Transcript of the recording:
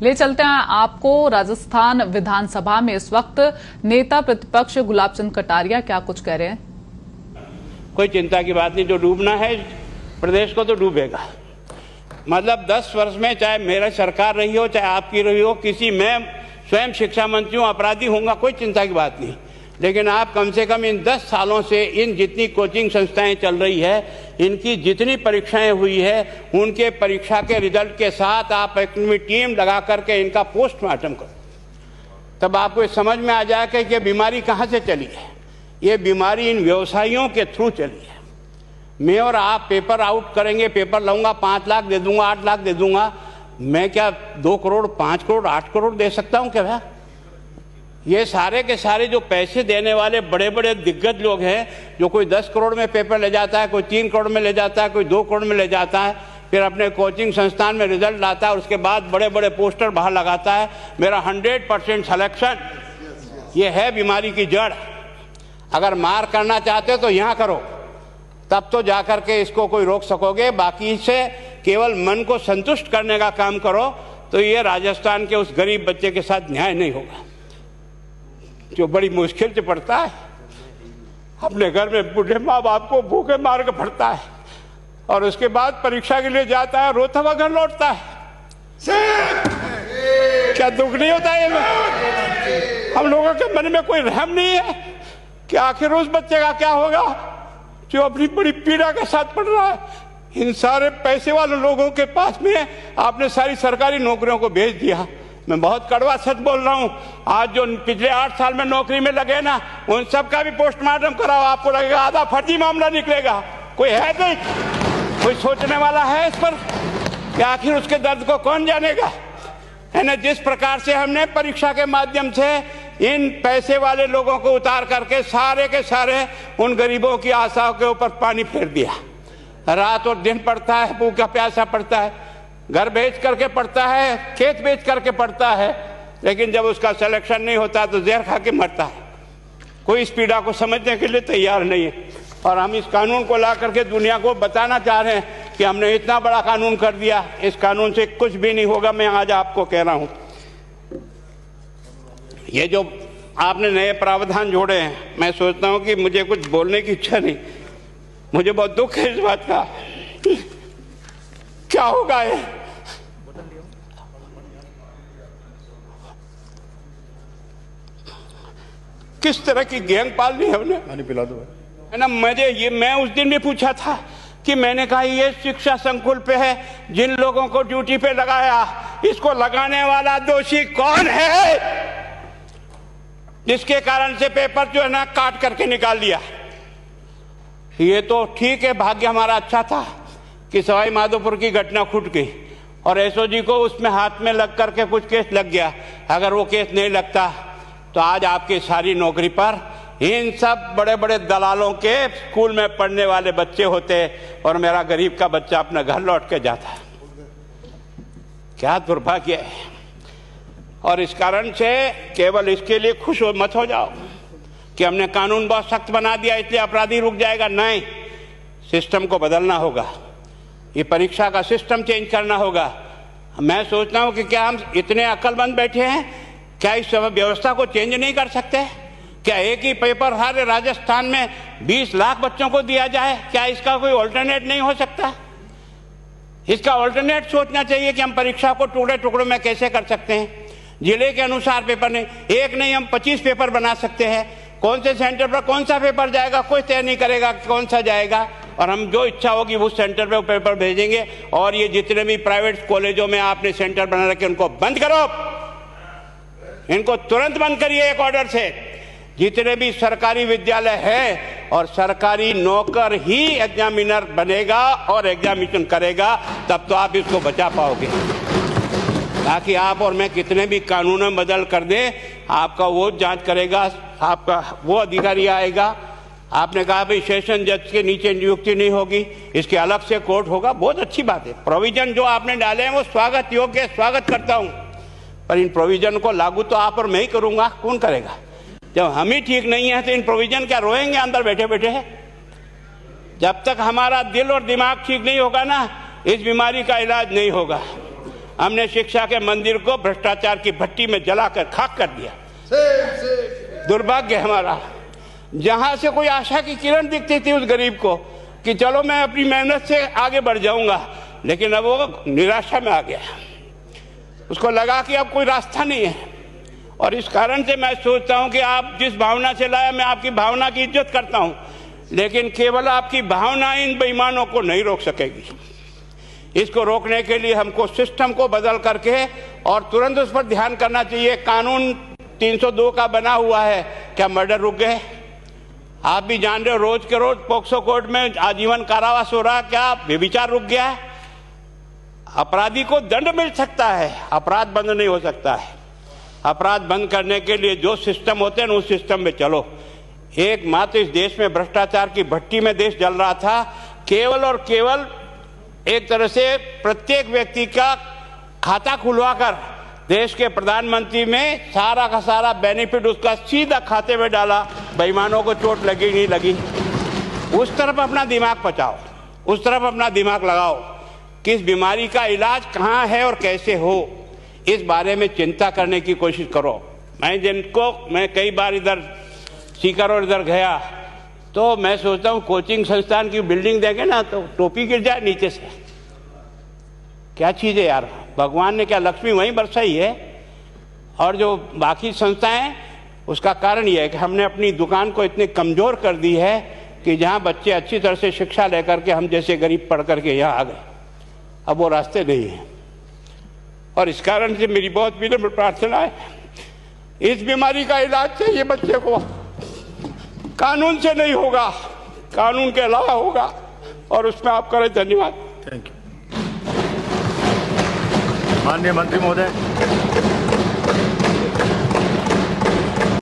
ले चलते हैं आपको राजस्थान विधानसभा में इस वक्त नेता प्रतिपक्ष गुलाब चंद कटारिया क्या कुछ कह रहे हैं। कोई चिंता की बात नहीं, जो डूबना है प्रदेश को तो डूबेगा। मतलब 10 वर्ष में चाहे मेरी सरकार रही हो चाहे आपकी रही हो, किसी मैं स्वयं शिक्षा मंत्री हूँ, अपराधी होऊंगा, कोई चिंता की बात नहीं। लेकिन आप कम से कम इन 10 सालों से इन जितनी कोचिंग संस्थाएं चल रही है, इनकी जितनी परीक्षाएं हुई है, उनके परीक्षा के रिजल्ट के साथ आप अपनी टीम लगा करके इनका पोस्टमार्टम करो, तब आपको समझ में आ जाएगा कि बीमारी कहाँ से चली है। ये बीमारी इन व्यवसायियों के थ्रू चली है। मैं और आप पेपर आउट करेंगे, पेपर लाऊंगा 5 लाख दे दूंगा, 8 लाख दे दूंगा, मैं क्या 2 करोड़ 5 करोड़ 8 करोड़ दे सकता हूं क्या? ये सारे के सारे जो पैसे देने वाले बड़े बड़े दिग्गज लोग हैं, जो कोई 10 करोड़ में पेपर ले जाता है, कोई 3 करोड़ में ले जाता है, कोई 2 करोड़ में ले जाता है, फिर अपने कोचिंग संस्थान में रिजल्ट लाता है, उसके बाद बड़े बड़े पोस्टर बाहर लगाता है, मेरा 100% सिलेक्शन। ये है बीमारी की जड़। अगर मार करना चाहते हो तो यहाँ करो, तब तो जाकर के इसको कोई रोक सकोगे। बाकी से केवल मन को संतुष्ट करने का काम करो तो ये राजस्थान के उस गरीब बच्चे के साथ न्याय नहीं होगा, जो बड़ी मुश्किल से पढ़ता है, अपने घर में बूढ़े माँ बाप को भूखे मार के पढ़ता है और उसके बाद परीक्षा के लिए जाता है, रोता हुआ घर लौटता है। क्या दुख नहीं होता है? हम लोगों के मन में कोई रहम नहीं है कि आखिर उस बच्चे का क्या होगा जो अपनी बड़ी पीड़ा के साथ पढ़ रहा है। इन सारे पैसे वाले लोगों के पास में आपने सारी सरकारी नौकरियों को भेज दिया। मैं बहुत कड़वा सच बोल रहा हूं। आज जो पिछले 8 साल में नौकरी में लगे ना, उन सब का भी पोस्टमार्टम कराओ, आपको लगेगा आधा फर्जी मामला निकलेगा। कोई है नहीं, कोई सोचने वाला है इस पर कि आखिर उसके दर्द को कौन जानेगा? है ना। जिस प्रकार से हमने परीक्षा के माध्यम से इन पैसे वाले लोगों को उतार करके सारे के सारे उन गरीबों की आशाओं के ऊपर पानी फेर दिया। रात और दिन पढ़ता है, भूखा प्यासा पढ़ता है, घर बेच करके पढ़ता है, खेत बेच करके पढ़ता है, लेकिन जब उसका सिलेक्शन नहीं होता तो जहर खा के मरता है। कोई इस पीड़ा को समझने के लिए तैयार नहीं है। और हम इस कानून को ला करके दुनिया को बताना चाह रहे हैं कि हमने इतना बड़ा कानून कर दिया, इस कानून से कुछ भी नहीं होगा। मैं आज आपको कह रहा हूं, ये जो आपने नए प्रावधान जोड़े हैं, मैं सोचता हूं कि मुझे कुछ बोलने की इच्छा नहीं, मुझे बहुत दुख है इस बात का। क्या होगा ये? किस तरह की गैंग पालनी है हमने? पानी पिला दो, है ना। मैं उस दिन भी पूछा था कि मैंने कहा ये शिक्षा संकुल पे है, जिन लोगों को ड्यूटी पे लगाया, इसको लगाने वाला दोषी कौन है, जिसके कारण से पेपर जो है ना काट करके निकाल दिया। ये तो ठीक है, भाग्य हमारा अच्छा था कि सवाई माधोपुर की घटना छूट गई और एसओजी को उसमें हाथ में लग करके कुछ केस लग गया। अगर वो केस नहीं लगता तो आज आपकी सारी नौकरी पर इन सब बड़े बड़े दलालों के स्कूल में पढ़ने वाले बच्चे होते और मेरा गरीब का बच्चा अपना घर लौट के जाता। क्या दुर्भाग्य है। और इस कारण से केवल इसके लिए खुश मत हो जाओ कि हमने कानून बहुत सख्त बना दिया इसलिए अपराधी रुक जाएगा। नहीं, सिस्टम को बदलना होगा, ये परीक्षा का सिस्टम चेंज करना होगा। मैं सोचता हूं कि क्या हम इतने अक्लमंद बैठे हैं, क्या इस व्यवस्था को चेंज नहीं कर सकते? क्या एक ही पेपर हर राजस्थान में 20 लाख बच्चों को दिया जाए? क्या इसका कोई ऑल्टरनेट नहीं हो सकता? इसका ऑल्टरनेट सोचना चाहिए कि हम परीक्षा को टुकड़े टुकड़ों में कैसे कर सकते हैं। जिले के अनुसार पेपर नहीं, एक नहीं हम 25 पेपर बना सकते हैं। कौन से सेंटर पर कौन सा पेपर जाएगा कोई तय नहीं करेगा कौन सा जाएगा, और हम जो इच्छा होगी उस सेंटर पे वो पेपर भेजेंगे। और ये जितने भी प्राइवेट कॉलेजों में आपने सेंटर बना रखे उनको बंद करो, इनको तुरंत बंद करिए एक ऑर्डर से। जितने भी सरकारी विद्यालय है और सरकारी नौकर ही एग्जामिनर बनेगा और एग्जामिनेशन करेगा, तब तो आप इसको बचा पाओगे। ताकि आप और मैं कितने भी कानून बदल कर दें, आपका वो जांच करेगा, आपका वो अधिकारी आएगा। आपने कहा भाई सेशन जज के नीचे नियुक्ति नहीं होगी, इसके अलग से कोर्ट होगा, बहुत अच्छी बात है। प्रोविजन जो आपने डाले हैं वो स्वागत योग्य, स्वागत करता हूं, पर इन प्रोविजन को लागू तो आप और मैं ही करूंगा, कौन करेगा? जब हम ही ठीक नहीं है तो इन प्रोविजन क्या रोएंगे अंदर बैठे बैठे? जब तक हमारा दिल और दिमाग ठीक नहीं होगा ना, इस बीमारी का इलाज नहीं होगा। हमने शिक्षा के मंदिर को भ्रष्टाचार की भट्टी में जलाकर खाक कर दिया। दुर्भाग्य हमारा, जहां से कोई आशा की किरण दिखती थी उस गरीब को कि चलो मैं अपनी मेहनत से आगे बढ़ जाऊंगा, लेकिन अब वो निराशा में आ गया। उसको लगा कि अब कोई रास्ता नहीं है। और इस कारण से मैं सोचता हूं कि आप जिस भावना से लाया, मैं आपकी भावना की इज्जत करता हूं, लेकिन केवल आपकी भावना इन बेईमानों को नहीं रोक सकेगी। इसको रोकने के लिए हमको सिस्टम को बदल करके और तुरंत उस पर ध्यान करना चाहिए। कानून 302 का बना हुआ है, क्या मर्डर रुक गए? आप भी जान रहे हो, रोज के रोज पोक्सो कोर्ट में आजीवन कारावास हो रहा, क्या व्यभिचार रुक गया है? अपराधी को दंड मिल सकता है, अपराध बंद नहीं हो सकता है। अपराध बंद करने के लिए जो सिस्टम होते हैं उस सिस्टम में चलो। एकमात्र इस देश में भ्रष्टाचार की भट्टी में देश जल रहा था, केवल और केवल एक तरह से प्रत्येक व्यक्ति का खाता खुलवाकर देश के प्रधानमंत्री में सारा का सारा बेनिफिट उसका सीधा खाते में डाला। बेईमानों को चोट लगी नहीं लगी, उस तरफ अपना दिमाग बचाओ, उस तरफ अपना दिमाग लगाओ। किस बीमारी का इलाज कहाँ है और कैसे हो, इस बारे में चिंता करने की कोशिश करो। मैं कई बार इधर सीकर और इधर गया तो मैं सोचता हूँ कोचिंग संस्थान की बिल्डिंग देंगे ना तो टोपी गिर जाए नीचे से। क्या चीज़ है यार, भगवान ने क्या लक्ष्मी वहीं बरसाई है। और जो बाकी संस्थाएं, उसका कारण यह है कि हमने अपनी दुकान को इतनी कमज़ोर कर दी है कि जहाँ बच्चे अच्छी तरह से शिक्षा लेकर के हम जैसे गरीब पढ़ करके यहाँ आ गए, अब वो रास्ते नहीं हैं। और इस कारण से मेरी बहुत विनम्र प्रार्थना है, इस बीमारी का इलाज चाहिए बच्चे को, कानून से नहीं होगा, कानून के अलावा होगा, और उसमें आप करें। धन्यवाद। Thank you. माननीय मंत्री महोदय।